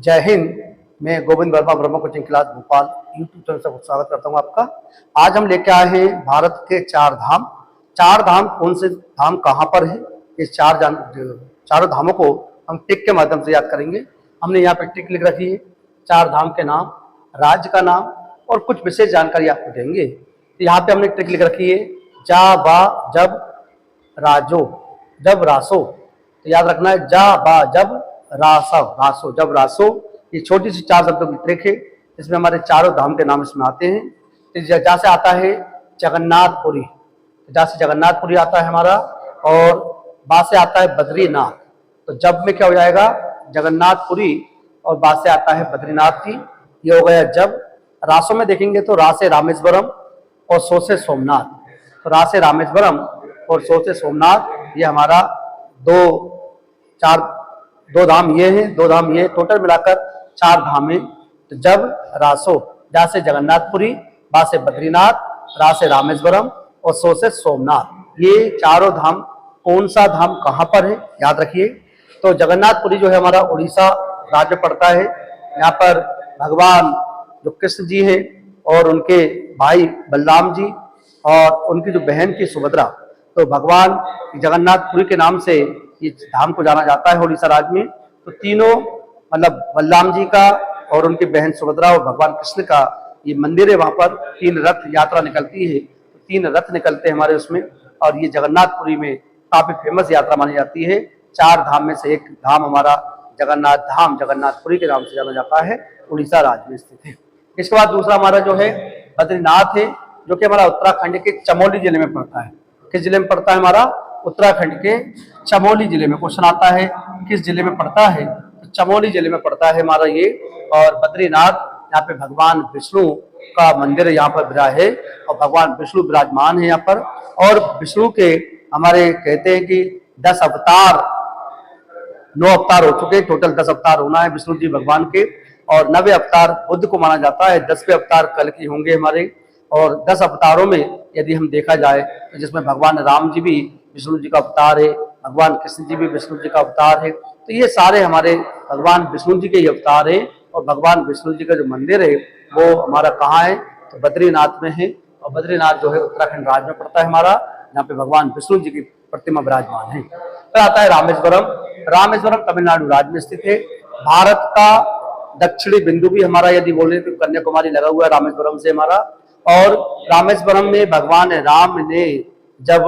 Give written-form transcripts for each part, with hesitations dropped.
जय हिंद। मैं Govind Verma Brahma coaching class Bhopal YouTube channel से स्वागत करता हूं आपका। आज हम लेके आए हैं भारत के चार धाम। चार धाम कौन से धाम कहां पर है, इस चारों धामों को हम टिक के माध्यम से याद करेंगे। हमने यहाँ पे टिक लिख रखी है, चार धाम के नाम, राज्य का नाम और कुछ विशेष जानकारी आपको देंगे। तो यहाँ पे हमने टिक लिख रखी है, जा बा जब राजो जब रासो। तो याद रखना है, जा बा जब रासो जब रासो। ये छोटी सी चार शब्दों की ट्रिक है, इसमें हमारे चारों धाम के नाम इसमें आते हैं। तो जहाँ से आता है जगन्नाथपुरी, जहाँ से जगन्नाथपुरी आता है हमारा, और बा से आता है बद्रीनाथ। तो जब में क्या हो जाएगा, जगन्नाथपुरी, और बा से आता है बद्रीनाथ की, ये हो गया जब। रासों में देखेंगे तो रा से रामेश्वरम और सो से सोमनाथ। तो रा से रामेश्वरम और सो से सोमनाथ, ये हमारा दो धाम ये हैं, दो धाम ये, टोटल मिलाकर चार धाम है। तो जब रासो, जहाँ से जगन्नाथपुरी, बा से बद्रीनाथ, रा से रामेश्वरम और सो से सोमनाथ। ये चारों धाम कौन सा धाम कहाँ पर है, याद रखिए। तो जगन्नाथपुरी जो है हमारा उड़ीसा राज्य पड़ता है। यहाँ पर भगवान जो कृष्ण जी है और उनके भाई बलराम जी और उनकी जो बहन थी सुभद्रा, तो भगवान जगन्नाथपुरी के नाम से ये धाम को जाना जाता है उड़ीसा राज्य में। तो तीनों, मतलब बलराम जी का और उनकी बहन सुभद्रा और भगवान कृष्ण का ये मंदिर है। वहां पर तीन रथ यात्रा निकलती है, तो तीन रथ निकलते हैं हमारे उसमें, और ये जगन्नाथपुरी में काफी फेमस यात्रा मानी जाती है। चार धाम में से एक धाम हमारा जगन्नाथ धाम, जगन्नाथपुरी के नाम से जाना जाता है, उड़ीसा राज्य में स्थित है। इसके बाद दूसरा हमारा जो है बद्रीनाथ है, जो कि हमारा उत्तराखंड के चमोली जिले में पड़ता है। किस जिले में पड़ता है हमारा, उत्तराखंड के चमोली जिले में। क्वेश्चन आता है किस जिले में पड़ता है, तो चमोली जिले में पड़ता है हमारा ये। और बद्रीनाथ, यहाँ पे भगवान विष्णु का मंदिर यहाँ पर विराज है और भगवान विष्णु विराजमान है यहाँ पर। और विष्णु के हमारे कहते हैं कि 10 अवतार, 9 अवतार हो चुके, टोटल 10 अवतार होना है विष्णु जी भगवान के, और 9वें अवतार बुद्ध को माना जाता है। 10वें अवतार कल की होंगे हमारे। और 10 अवतारों में यदि हम देखा जाए तो जिसमें भगवान राम जी भी विष्णु जी का अवतार है, भगवान कृष्ण जी भी विष्णु जी का अवतार है। तो ये सारे हमारे भगवान विष्णु जी के ही अवतार है। और भगवान विष्णु जी का जो मंदिर है वो हमारा कहाँ है, तो बद्रीनाथ में है। और बद्रीनाथ जो है उत्तराखंड राज्य में पड़ता है हमारा, यहाँ पे भगवान विष्णु जी की प्रतिमा विराजमान है। फिर आता है रामेश्वरम। रामेश्वरम तमिलनाडु राज्य में स्थित है। भारत का दक्षिणी बिंदु भी हमारा यदि बोले तो कन्याकुमारी लगा हुआ है रामेश्वरम से हमारा। और रामेश्वरम में भगवान राम ने जब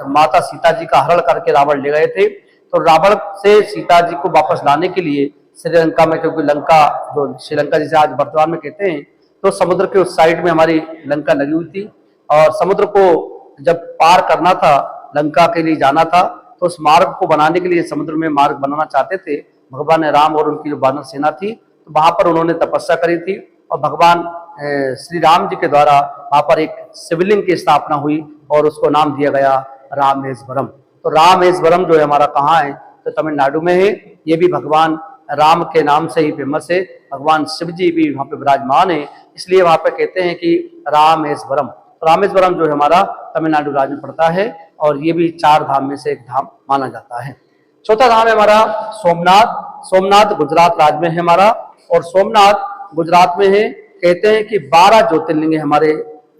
माता सीता जी का हरण करके रावण ले गए थे, तो रावण से सीता जी को वापस लाने के लिए श्रीलंका में, क्योंकि लंका जो श्रीलंका जिसे आज वर्तमान में कहते हैं, तो समुद्र के उस साइड में हमारी लंका लगी हुई थी। और समुद्र को जब पार करना था, लंका के लिए जाना था, तो उस मार्ग को बनाने के लिए, समुद्र में मार्ग बनाना चाहते थे भगवान राम और उनकी जो वानर सेना थी। तो वहां पर उन्होंने तपस्या करी थी और भगवान श्री राम जी के द्वारा वहां पर एक शिवलिंग की स्थापना हुई और उसको नाम दिया गया रामेश्वरम। तो रामेश्वरम जो है हमारा कहाँ है, तो तमिलनाडु में है। ये भी भगवान राम के नाम से ही फेमस है। भगवान शिव जी भी वहां पे विराजमान है, इसलिए वहां पे कहते हैं कि रामेश्वरम। तो रामेश्वरम जो है हमारा तमिलनाडु राज्य में पड़ता है और ये भी चार धाम में से एक धाम माना जाता है। चौथा धाम है हमारा सोमनाथ। सोमनाथ गुजरात राज्य में है हमारा, और सोमनाथ गुजरात में है। कहते हैं कि 12 ज्योतिर्लिंग है हमारे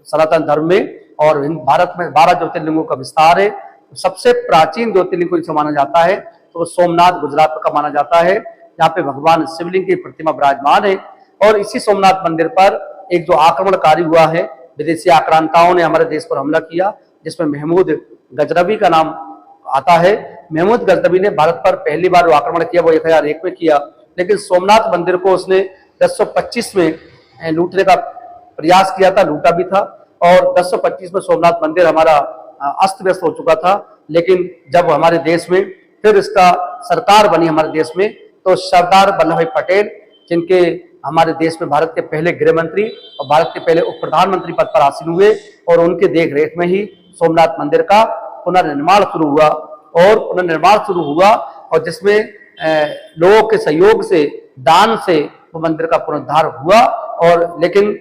सनातन धर्म में, और भारत में 12 ज्योतिर्लिंगों का विस्तार है। सबसे प्राचीन ज्योतिर्लिंग को जिसे माना जाता है तो सोमनाथ गुजरात का माना जाता है। यहाँ पे भगवान शिवलिंग की प्रतिमा विराजमान है। और इसी सोमनाथ मंदिर पर एक जो आक्रमणकारी हुआ है, विदेशी आक्रांताओं ने हमारे देश पर हमला किया, जिसमें महमूद गजनबी का नाम आता है। महमूद गजनबी ने भारत पर पहली बार आक्रमण किया वो 1001 में किया, लेकिन सोमनाथ मंदिर को उसने 1025 में लूटने का प्रयास किया था, लूटा भी था। और 1025 में सोमनाथ मंदिर हमारा अस्त व्यस्त हो चुका था। लेकिन जब हमारे देश में फिर इसका सरकार बनी हमारे देश में, तो सरदार वल्लभ भाई पटेल, जिनके हमारे देश में भारत के पहले गृह मंत्री और भारत के पहले उप प्रधानमंत्री पद पर आसीन हुए, और उनके देख रेख में ही सोमनाथ मंदिर का पुनर्निर्माण शुरू हुआ। और जिसमें लोगों के सहयोग से, दान से वो मंदिर का पुनरुद्धार हुआ। और लेकिन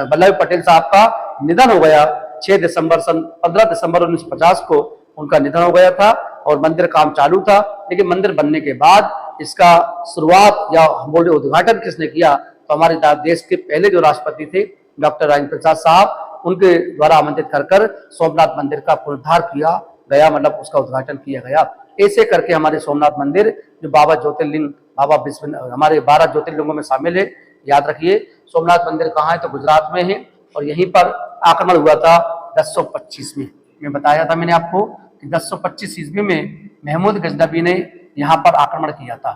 वल्लभ पटेल साहब का निधन हो गया 15 दिसंबर 1950 को उनका निधन हो गया था। और मंदिर काम चालू था, लेकिन मंदिर बनने के बाद इसका शुरुआत या हम बोले उद्घाटन किसने किया, तो हमारे देश के पहले जो राष्ट्रपति थे डॉक्टर राजेंद्र प्रसाद साहब, उनके द्वारा आमंत्रित कर सोमनाथ मंदिर का पुनरुद्धार किया गया, मतलब उसका उद्घाटन किया गया। ऐसे करके हमारे सोमनाथ मंदिर जो बाबा ज्योतिर्लिंग, बाबा विश्वनाथ, हमारे 12 ज्योतिर्लिंगों में शामिल है। याद रखिए सोमनाथ मंदिर कहाँ है, तो गुजरात में है, और यहीं पर आक्रमण हुआ था 1025 में। मैं बताया था मैंने आपको कि 1025 ईस्वी में महमूद गजनबी ने यहाँ पर आक्रमण किया था।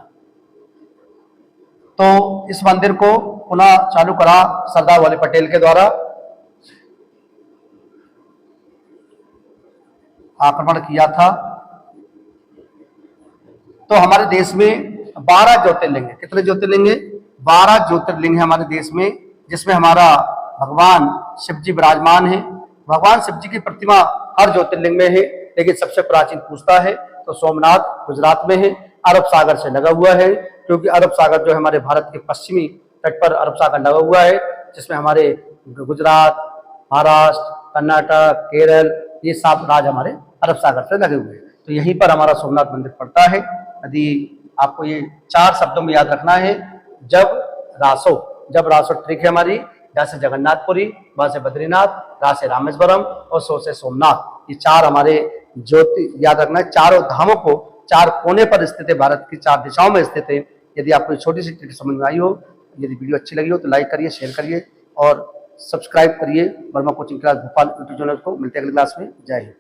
तो इस मंदिर को पुनः चालू करा सरदार वल्लभ पटेल के द्वारा, आक्रमण किया था। तो हमारे देश में 12 ज्योतिर्लिंग है। कितने ज्योतिर्लिंग है? 12 ज्योतिर्लिंग है हमारे देश में, जिसमें हमारा भगवान शिव जी विराजमान है। भगवान शिव जी की प्रतिमा हर ज्योतिर्लिंग में है, लेकिन सबसे प्राचीन पूछता है तो सोमनाथ गुजरात में है, अरब सागर से लगा हुआ है, क्योंकि अरब सागर जो है हमारे भारत के पश्चिमी तट पर अरब सागर लगा हुआ है, जिसमें हमारे गुजरात, महाराष्ट्र, कर्नाटक, केरल, ये 7 राज्य हमारे अरब सागर से लगे हुए हैं। तो यहीं पर हमारा सोमनाथ मंदिर पड़ता है। यदि आपको ये 4 शब्दों में याद रखना है, जब रासो ट्रिक है हमारी, जहाँ से जगन्नाथपुरी, वहां से बद्रीनाथ, वहां से रामेश्वरम और सो से सोमनाथ, ये 4 हमारे ज्योति याद रखना है। चारों धामों को 4 कोने पर स्थित है, भारत की 4 दिशाओं में स्थित है। यदि आपको छोटी सी ट्रिक समझ में आई हो, यदि वीडियो अच्छी लगी हो तो लाइक करिए, शेयर करिए और सब्सक्राइब करिए Verma coaching class Bhopal YouTube channel को। मिलते हैं अगली क्लास में। जय हिंद।